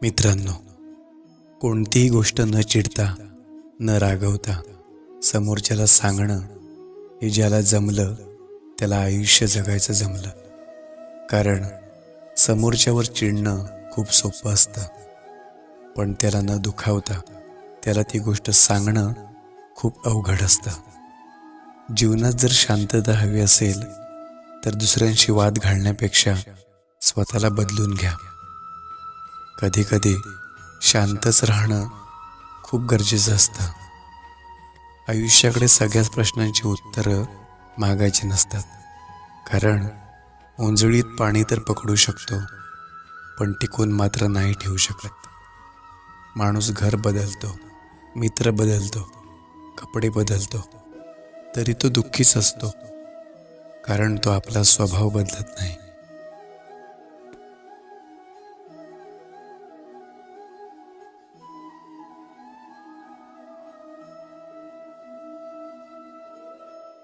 मित्रांनो, कोणतीही गोष्ट न चिडता न रागवता समोरच्याला सांगणं हे ज्याला जमलं त्याला आयुष्य जगायचं जमलं. कारण समोरच्यावर चिडणं खूप सोपं असतं, पण त्याला न दुखावता त्याला ती गोष्ट सांगणं खूप अवघड असतं. जीवनात जर शांतता हवी असेल तर दुसऱ्यांशी वाद घालण्यापेक्षा स्वतःला बदलून घ्या. कधी कधी शांतच राहणं खूप गरजेचं असतं. आयुष्याकडे सगळ्याच प्रश्नांची उत्तरं मागायची नसतात. कारण ओंजळीत पाणी तर पकडू शकतो, पण टिकून मात्र नाही ठेवू शकत. माणूस घर बदलतो, मित्र बदलतो, कपडे बदलतो, तरी तो दुःखीच असतो. कारण तो आपला स्वभाव बदलत नाही.